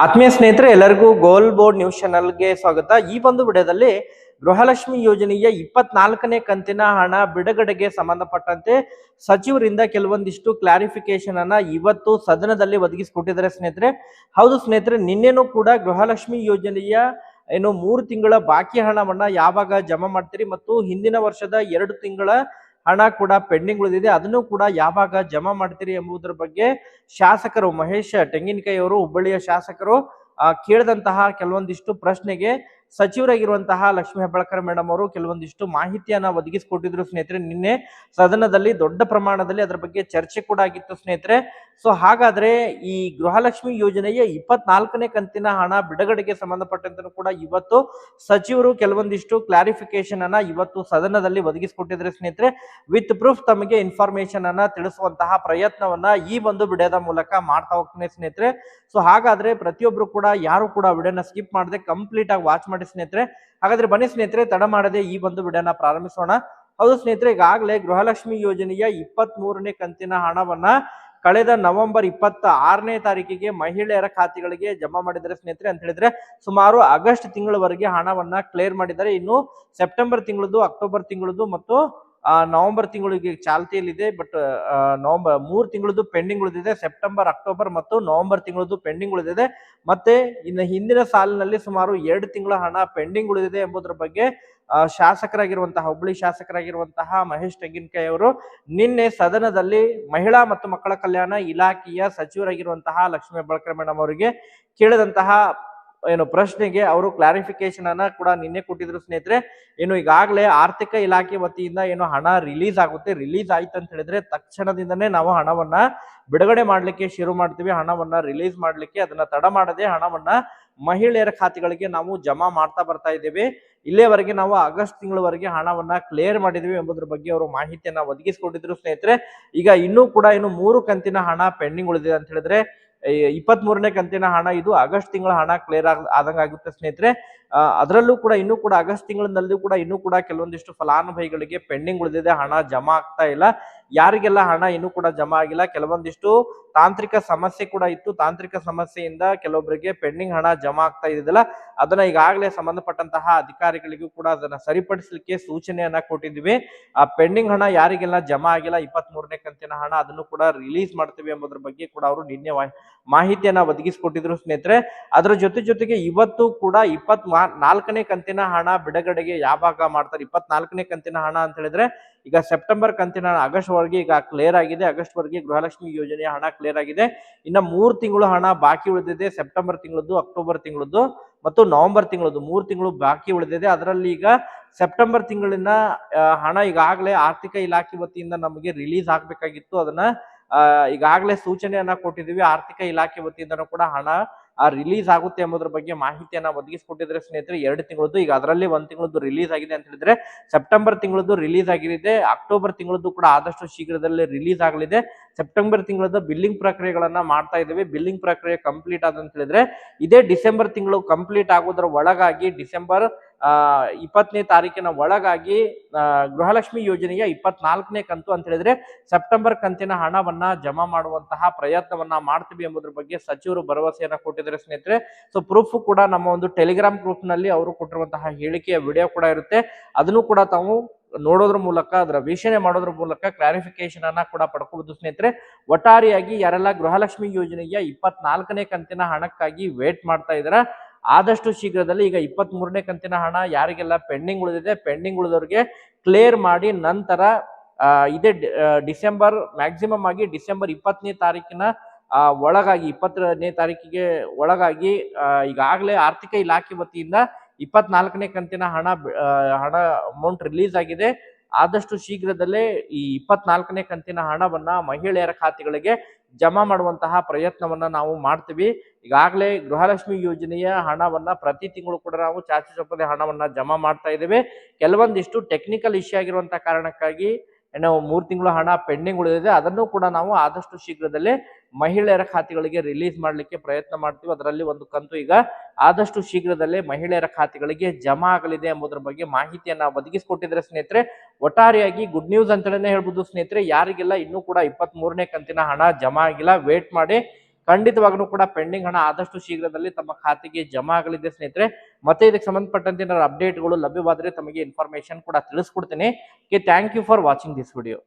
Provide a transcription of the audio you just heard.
ಆತ್ಮೀಯ ಸ್ನೇಹಿತರೆ, ಎಲ್ಲರಿಗೂ ಗೋಲ್ ಬೋರ್ಡ್ ನ್ಯೂಸ್ ಚಾನಲ್ಗೆ ಸ್ವಾಗತ. ಈ ಒಂದು ವಿಡಿಯೋದಲ್ಲಿ ಗೃಹಲಕ್ಷ್ಮಿ ಯೋಜನೆಯ 24ನೇ ಕಂತಿನ ಹಣ ಬಿಡುಗಡೆಗೆ ಸಂಬಂಧಪಟ್ಟಂತೆ ಸಚಿವರಿಂದ ಕೆಲವೊಂದಿಷ್ಟು ಕ್ಲಾರಿಫಿಕೇಶನ್ ಅನ್ನ ಇವತ್ತು ಸದನದಲ್ಲಿ ಒದಗಿಸಿಕೊಟ್ಟಿದ್ದಾರೆ ಸ್ನೇಹಿತರೆ. ಹೌದು ಸ್ನೇಹಿತರೆ, ನಿನ್ನೆನೂ ಕೂಡ ಗೃಹಲಕ್ಷ್ಮಿ ಯೋಜನೆಯ 3 ತಿಂಗಳ ಬಾಕಿ ಹಣವನ್ನ ಯಾವಾಗ ಜಮಾ ಮಾಡ್ತೀರಿ ಮತ್ತು ಹಿಂದಿನ ವರ್ಷದ 2 ತಿಂಗಳ ಹಣ ಕೂಡ ಪೆಂಡಿಂಗ್ ಉಳಿದಿದೆ, ಅದನ್ನು ಕೂಡ ಯಾವಾಗ ಜಮಾ ಮಾಡ್ತೀರಿ ಎಂಬುದರ ಬಗ್ಗೆ ಶಾಸಕರು ಮಹೇಶ್ ತೆಂಗಿನಕಾಯಿ ಅವರು, ಹುಬ್ಬಳ್ಳಿಯ ಶಾಸಕರು ಕೇಳಿದಂತಹ ಕೆಲವೊಂದಿಷ್ಟು ಪ್ರಶ್ನೆಗೆ ಸಚಿವರಾಗಿರುವಂತಹ ಲಕ್ಷ್ಮೀ ಹೆಬ್ಬಾಳ್ಕರ್ ಮೇಡಮ್ ಅವರು ಕೆಲವೊಂದಿಷ್ಟು ಮಾಹಿತಿಯನ್ನ ಒದಗಿಸಿಕೊಟ್ಟಿದ್ರು ಸ್ನೇಹಿತರೆ. ನಿನ್ನೆ ಸದನದಲ್ಲಿ ದೊಡ್ಡ ಪ್ರಮಾಣದಲ್ಲಿ ಅದರ ಬಗ್ಗೆ ಚರ್ಚೆ ಕೂಡ ಆಗಿತ್ತು ಸ್ನೇಹಿತರೆ. ಸೊ ಹಾಗಾದ್ರೆ ಈ ಗೃಹಲಕ್ಷ್ಮಿ ಯೋಜನೆಯ 24ನೇ ಕಂತಿನ ಹಣ ಬಿಡುಗಡೆಗೆ ಸಂಬಂಧಪಟ್ಟಂತೆ ಕೂಡ ಇವತ್ತು ಸಚಿವರು ಕೆಲವೊಂದಿಷ್ಟು ಕ್ಲಾರಿಫಿಕೇಶನ್ ಅನ್ನ ಇವತ್ತು ಸದನದಲ್ಲಿ ಒದಗಿಸಿಕೊಟ್ಟಿದ್ರೆ ಸ್ನೇಹಿತರೆ. ವಿತ್ ಪ್ರೂಫ್ ತಮಗೆ ಇನ್ಫಾರ್ಮೇಶನ್ ಅನ್ನ ತಿಳಿಸುವಂತಹ ಪ್ರಯತ್ನವನ್ನ ಈ ಒಂದು ವಿಡಿಯೋದ ಮೂಲಕ ಮಾಡ್ತಾ ಹೋಗ್ತೀನಿ ಸ್ನೇಹಿತರೆ. ಸೊ ಹಾಗಾದ್ರೆ ಪ್ರತಿಯೊಬ್ರು ಕೂಡ ಯಾರು ಕೂಡ ವಿಡಿಯೋನ ಸ್ಕಿಪ್ ಮಾಡದೆ ಕಂಪ್ಲೀಟ್ ಆಗಿ ವಾಚ್ ಮಾಡಿ ಸ್ನೇಹಿತರೆ. ಹಾಗಾದ್ರೆ ಬನ್ನಿ ಸ್ನೇಹಿತರೆ, ತಡ ಮಾಡದೆ ಈ ಒಂದು ವಿಡಿಯೋನ ಪ್ರಾರಂಭಿಸೋಣ. ಹೌದು ಸ್ನೇಹಿತರೆ, ಈಗಾಗಲೇ ಗೃಹಲಕ್ಷ್ಮಿ ಯೋಜನೆಯ 23ನೇ ಕಂತಿನ ಹಣವನ್ನ ಕಳೆದ ನವೆಂಬರ್ 26ನೇ ತಾರೀಕಿಗೆ ಮಹಿಳೆಯರ ಖಾತೆಗಳಿಗೆ ಜಮಾ ಮಾಡಿದ್ದಾರೆ ಸ್ನೇಹಿತರೆ. ಅಂತ ಹೇಳಿದ್ರೆ ಸುಮಾರು ಆಗಸ್ಟ್ ತಿಂಗಳವರೆಗೆ ಹಣವನ್ನ ಕ್ಲಿಯರ್ ಮಾಡಿದ್ದಾರೆ. ಇನ್ನು ಸೆಪ್ಟೆಂಬರ್ ತಿಂಗಳದ್ದು, ಅಕ್ಟೋಬರ್ ತಿಂಗಳದ್ದು ಮತ್ತು ನವೆಂಬರ್ ತಿಂಗಳಿಗೆ ಚಾಲ್ತಿಯಲ್ಲಿದೆ. ಬಟ್ ನವೆಂಬರ್ 3 ತಿಂಗಳದ್ದು ಪೆಂಡಿಂಗ್ ಉಳಿದಿದೆ. ಸೆಪ್ಟೆಂಬರ್, ಅಕ್ಟೋಬರ್ ಮತ್ತು ನವೆಂಬರ್ ತಿಂಗಳದ್ದು ಪೆಂಡಿಂಗ್ ಉಳಿದಿದೆ. ಮತ್ತೆ ಇನ್ನು ಹಿಂದಿನ ಸಾಲಿನಲ್ಲಿ ಸುಮಾರು 2 ತಿಂಗಳ ಹಣ ಪೆಂಡಿಂಗ್ ಉಳಿದಿದೆ ಎಂಬುದರ ಬಗ್ಗೆ ಶಾಸಕರಾಗಿರುವಂತಹ, ಹುಬ್ಬಳ್ಳಿ ಶಾಸಕರಾಗಿರುವಂತಹ ಮಹೇಶ್ ತೆಂಗಿನಕಾಯಿ ಅವರು ನಿನ್ನೆ ಸದನದಲ್ಲಿ ಮಹಿಳಾ ಮತ್ತು ಮಕ್ಕಳ ಕಲ್ಯಾಣ ಇಲಾಖೆಯ ಸಚಿವರಾಗಿರುವಂತಹ ಲಕ್ಷ್ಮೀ ಹೆಬ್ಬಾಳ್ಕರ್ ಮೇಡಮ್ ಅವರಿಗೆ ಕೇಳಿದಂತಹ ಪ್ರಶ್ನೆಗೆ ಅವರು ಕ್ಲಾರಿಫಿಕೇಶನ್ ಅನ್ನ ಕೂಡ ನಿನ್ನೆ ಕೊಟ್ಟಿದ್ರು ಸ್ನೇಹಿತರೆ. ಈಗಾಗಲೇ ಆರ್ಥಿಕ ಇಲಾಖೆ ವತಿಯಿಂದ ಹಣ ರಿಲೀಸ್ ಆಗುತ್ತೆ. ರಿಲೀಸ್ ಆಯ್ತು ಅಂತ ಹೇಳಿದ್ರೆ ತಕ್ಷಣದಿಂದನೇ ನಾವು ಹಣವನ್ನ ಬಿಡುಗಡೆ ಮಾಡ್ಲಿಕ್ಕೆ ಶುರು ಮಾಡ್ತೀವಿ. ಹಣವನ್ನ ರಿಲೀಸ್ ಮಾಡ್ಲಿಕ್ಕೆ ಅದನ್ನ ತಡ ಮಾಡದೆ ಹಣವನ್ನ ಮಹಿಳೆಯರ ಖಾತೆಗಳಿಗೆ ನಾವು ಜಮಾ ಮಾಡ್ತಾ ಬರ್ತಾ ಇದ್ದೇವೆ. ಇಲ್ಲಿಯವರೆಗೆ ನಾವು ಆಗಸ್ಟ್ ತಿಂಗಳವರೆಗೆ ಹಣವನ್ನ ಕ್ಲಿಯರ್ ಮಾಡಿದ್ವಿ ಎಂಬುದರ ಬಗ್ಗೆ ಅವರು ಮಾಹಿತಿಯನ್ನ ಒದಗಿಸಿಕೊಟ್ಟಿದ್ರು ಸ್ನೇಹಿತರೆ. ಈಗ ಇನ್ನೂ ಕೂಡ 3 ಕಂತಿನ ಹಣ ಪೆಂಡಿಂಗ್ ಉಳಿದಿದೆ ಅಂತ ಹೇಳಿದ್ರೆ 23ನೇ ಕಂತಿನ ಹಣ ಇದು ಆಗಸ್ಟ್ ತಿಂಗಳ ಹಣ ಕ್ಲಿಯರ್ ಆದಂಗ ಆಗುತ್ತೆ ಸ್ನೇಹಿತರೆ. ಅದರಲ್ಲೂ ಕೂಡ ಇನ್ನೂ ಕೂಡ ಆಗಸ್ಟ್ ತಿಂಗಳಿನಲ್ಲೂ ಕೂಡ ಇನ್ನೂ ಕೂಡ ಕೆಲವೊಂದಿಷ್ಟು ಫಲಾನುಭವಿಗಳಿಗೆ ಪೆಂಡಿಂಗ್ ಉಳಿದಿದೆ, ಹಣ ಜಮಾ ಆಗ್ತಾ ಇಲ್ಲ. ಯಾರಿಗೆಲ್ಲ ಹಣ ಇನ್ನೂ ಕೂಡ ಜಮಾ ಆಗಿಲ್ಲ, ಕೆಲವೊಂದಿಷ್ಟು ತಾಂತ್ರಿಕ ಸಮಸ್ಯೆ ಕೂಡ ಇತ್ತು. ತಾಂತ್ರಿಕ ಸಮಸ್ಯೆಯಿಂದ ಕೆಲವೊಬ್ಬರಿಗೆ ಪೆಂಡಿಂಗ್ ಹಣ ಜಮಾ ಆಗ್ತಾ ಇದ್ದಿಲ್ಲ. ಅದನ್ನ ಈಗಾಗಲೇ ಸಂಬಂಧಪಟ್ಟಂತಹ ಅಧಿಕಾರಿಗಳಿಗೂ ಕೂಡ ಅದನ್ನ ಸರಿಪಡಿಸಲಿಕ್ಕೆ ಸೂಚನೆಯನ್ನ ಕೊಟ್ಟಿದ್ವಿ. ಆ ಪೆಂಡಿಂಗ್ ಹಣ ಯಾರಿಗೆಲ್ಲ ಜಮಾ ಆಗಿಲ್ಲ 23ನೇ ಕಂತಿನ ಹಣ, ಅದನ್ನು ಕೂಡ ರಿಲೀಸ್ ಮಾಡ್ತೀವಿ ಎಂಬುದರ ಬಗ್ಗೆ ಕೂಡ ಅವರು ನಿನ್ನೆ ಮಾಹಿತಿಯನ್ನ ಒದಗಿಸಿಕೊಟ್ಟಿದ್ರು ಸ್ನೇಹಿತರೆ. ಅದರ ಜೊತೆಗೆ ಇವತ್ತು ಕೂಡ 24ನೇ ಕಂತಿನ ಹಣ ಬಿಡುಗಡೆಗೆ ಯಾವಾಗ ಮಾಡ್ತಾರೆ, 24ನೇ ಕಂತಿನ ಹಣ ಅಂತ ಹೇಳಿದ್ರೆ ಈಗ ಸೆಪ್ಟೆಂಬರ್ ಕಂತಿನ ಆಗಸ್ಟ್ ವರೆಗೆ ಈಗ ಕ್ಲಿಯರ್ ಆಗಿದೆ. ಆಗಸ್ಟ್ ವರೆಗೆ ಗೃಹಲಕ್ಷ್ಮಿ ಯೋಜನೆಯ ಹಣ ಕ್ಲಿಯರ್ ಆಗಿದೆ. ಇನ್ನ 3 ತಿಂಗಳು ಹಣ ಬಾಕಿ ಉಳಿದಿದೆ. ಸೆಪ್ಟೆಂಬರ್ ತಿಂಗಳದ್ದು, ಅಕ್ಟೋಬರ್ ತಿಂಗಳದ್ದು ಮತ್ತು ನವೆಂಬರ್ ತಿಂಗಳದ್ದು 3 ತಿಂಗಳು ಬಾಕಿ ಉಳಿದಿದೆ. ಅದರಲ್ಲಿ ಈಗ ಸೆಪ್ಟೆಂಬರ್ ತಿಂಗಳಿನ ಹಣ ಈಗಾಗಲೇ ಆರ್ಥಿಕ ಇಲಾಖೆ ವತಿಯಿಂದ ನಮಗೆ ರಿಲೀಸ್ ಆಗ್ಬೇಕಾಗಿತ್ತು. ಅದನ್ನ ಈಗಾಗಲೇ ಸೂಚನೆಯನ್ನ ಕೊಟ್ಟಿದ್ದೀವಿ. ಆರ್ಥಿಕ ಇಲಾಖೆ ವತಿಯಿಂದನೂ ಕೂಡ ಹಣ ರಿಲೀಸ್ ಆಗುತ್ತೆ ಎಂಬುದರ ಬಗ್ಗೆ ಮಾಹಿತಿಯನ್ನ ಒದಗಿಸಿಕೊಟ್ಟಿದ್ರೆ ಸ್ನೇಹಿತರೆ. 2 ತಿಂಗಳದ್ದು, ಈಗ ಅದರಲ್ಲಿ 1 ತಿಂಗಳದ್ದು ರಿಲೀಸ್ ಆಗಿದೆ ಅಂತ ಹೇಳಿದ್ರೆ ಸೆಪ್ಟೆಂಬರ್ ತಿಂಗಳದ್ದು ರಿಲೀಸ್ ಆಗಿದೆ. ಅಕ್ಟೋಬರ್ ತಿಂಗಳದ್ದು ಕೂಡ ಆದಷ್ಟು ಶೀಘ್ರದಲ್ಲೇ ರಿಲೀಸ್ ಆಗಲಿದೆ. ಸೆಪ್ಟೆಂಬರ್ ತಿಂಗಳದ ಬಿಲ್ಲಿಂಗ್ ಪ್ರಕ್ರಿಯೆಗಳನ್ನ ಮಾಡ್ತಾ ಇದ್ದೇವೆ. ಬಿಲ್ಲಿಂಗ್ ಪ್ರಕ್ರಿಯೆ ಕಂಪ್ಲೀಟ್ ಆದಂತ ಹೇಳಿದ್ರೆ ಇದೇ ಡಿಸೆಂಬರ್ ತಿಂಗಳು ಕಂಪ್ಲೀಟ್ ಆಗೋದ್ರ ಒಳಗಾಗಿ, ಡಿಸೆಂಬರ್ 20ನೇ ತಾರೀಕಿನ ಒಳಗಾಗಿ ಗೃಹಲಕ್ಷ್ಮಿ ಯೋಜನೆಯ 24ನೇ ಕಂತು ಅಂತ ಹೇಳಿದ್ರೆ ಸೆಪ್ಟೆಂಬರ್ ಕಂತಿನ ಹಣವನ್ನ ಜಮಾ ಮಾಡುವಂತಹ ಪ್ರಯತ್ನವನ್ನ ಮಾಡ್ತೀವಿ ಎಂಬುದರ ಬಗ್ಗೆ ಸಚಿವರು ಭರವಸೆಯನ್ನ ಕೊಟ್ಟಿದ್ದಾರೆ ಸ್ನೇಹಿತರೆ. ಸೊ ಪ್ರೂಫ್ ಕೂಡ ನಮ್ಮ ಒಂದು ಟೆಲಿಗ್ರಾಮ್ ಗ್ರೂಪ್ ನಲ್ಲಿ ಅವರು ಕೊಟ್ಟಿರುವಂತಹ ಹೇಳಿಕೆಯ ವಿಡಿಯೋ ಕೂಡ ಇರುತ್ತೆ. ಅದನ್ನು ಕೂಡ ತಾವು ನೋಡೋದ್ರ ಮೂಲಕ, ಅದರ ವೀಕ್ಷಣೆ ಮಾಡೋದ್ರ ಮೂಲಕ ಕ್ಲಾರಿಫಿಕೇಶನ್ ಅನ್ನ ಕೂಡ ಪಡ್ಕೋಬಹುದು ಸ್ನೇಹಿತರೆ. ಒಟ್ಟಾರೆಯಾಗಿ ಯಾರೆಲ್ಲ ಗೃಹಲಕ್ಷ್ಮಿ ಯೋಜನೆಯ 24ನೇ ಕಂತಿನ ಹಣಕ್ಕಾಗಿ ವೇಟ್ ಮಾಡ್ತಾ ಇದಾರೆ, ಆದಷ್ಟು ಶೀಘ್ರದಲ್ಲಿ ಈಗ 23ನೇ ಕಂತಿನ ಹಣ ಯಾರಿಗೆಲ್ಲ ಪೆಂಡಿಂಗ್ ಉಳಿದಿದೆ, ಪೆಂಡಿಂಗ್ ಉಳಿದವರಿಗೆ ಕ್ಲಿಯರ್ ಮಾಡಿ ನಂತರ ಇದೇ ಡಿಸೆಂಬರ್, ಮ್ಯಾಕ್ಸಿಮಮ್ ಆಗಿ ಡಿಸೆಂಬರ್ 20ನೇ ತಾರೀಕಿನ ಒಳಗಾಗಿ, 20ನೇ ತಾರೀಕಿಗೆ ಒಳಗಾಗಿ ಈಗಾಗಲೇ ಆರ್ಥಿಕ ಇಲಾಖೆ ವತಿಯಿಂದ 24ನೇ ಕಂತಿನ ಹಣ ಅಮೌಂಟ್ ರಿಲೀಸ್ ಆಗಿದೆ. ಆದಷ್ಟು ಶೀಘ್ರದಲ್ಲೇ ಈ 24ನೇ ಕಂತಿನ ಹಣವನ್ನ ಮಹಿಳೆಯರ ಖಾತೆಗಳಿಗೆ ಜಮಾ ಮಾಡುವಂತಹ ಪ್ರಯತ್ನವನ್ನ ನಾವು ಮಾಡ್ತೀವಿ. ಈಗಾಗಲೇ ಗೃಹಲಕ್ಷ್ಮಿ ಯೋಜನೆಯ ಹಣವನ್ನ ಪ್ರತಿ ತಿಂಗಳು ಕೂಡ ನಾವು ಚಾಚು ಚಪ್ಪದೆ ಹಣವನ್ನ ಜಮಾ ಮಾಡ್ತಾ ಇದ್ದೇವೆ. ಕೆಲವೊಂದಿಷ್ಟು ಟೆಕ್ನಿಕಲ್ ಇಶ್ಯೂ ಆಗಿರುವಂತಹ ಕಾರಣಕ್ಕಾಗಿ ನಾವು 3 ತಿಂಗಳು ಹಣ ಪೆಂಡಿಂಗ್ ಉಳಿದಿದೆ. ಅದನ್ನು ಕೂಡ ನಾವು ಆದಷ್ಟು ಶೀಘ್ರದಲ್ಲೇ ಮಹಿಳೆಯರ ಖಾತೆಗಳಿಗೆ ರಿಲೀಸ್ ಮಾಡ್ಲಿಕ್ಕೆ ಪ್ರಯತ್ನ ಮಾಡ್ತೀವಿ. ಅದರಲ್ಲಿ ಒಂದು ಕಂತು ಈಗ ಆದಷ್ಟು ಶೀಘ್ರದಲ್ಲೇ ಮಹಿಳೆಯರ ಖಾತೆಗಳಿಗೆ ಜಮಾ ಆಗಲಿದೆ ಎಂಬುದರ ಬಗ್ಗೆ ಮಾಹಿತಿಯನ್ನ ಒದಗಿಸಿಕೊಟ್ಟಿದ್ರೆ ಸ್ನೇಹಿತರೆ. ಒಟ್ಟಾರೆಯಾಗಿ ಗುಡ್ ನ್ಯೂಸ್ ಅಂತಲೇ ಹೇಳ್ಬೋದು ಸ್ನೇಹಿತರೆ. ಯಾರಿಗೆಲ್ಲ ಇನ್ನೂ ಕೂಡ 23ನೇ ಕಂತಿನ ಹಣ ಜಮಾ ಆಗಿಲ್ಲ, ವೇಟ್ ಮಾಡಿ, ಖಂಡಿತವಾಗ್ಲೂ ಕೂಡ ಪೆಂಡಿಂಗ್ ಹಣ ಆದಷ್ಟು ಶೀಘ್ರದಲ್ಲಿ ತಮ್ಮ ಖಾತೆಗೆ ಜಮಾ ಆಗಲಿದೆ ಸ್ನೇಹಿತರೆ. ಮತ್ತೆ ಇದಕ್ಕೆ ಸಂಬಂಧಪಟ್ಟಂತೆ ಏನಾದ್ರು ಅಪ್ಡೇಟ್ಗಳು ಲಭ್ಯವಾದರೆ ತಮಗೆ ಇನ್ಫಾರ್ಮೇಶನ್ ಕೂಡ ತಿಳಿಸ್ಕೊಡ್ತೀನಿ. Thank you for watching this video.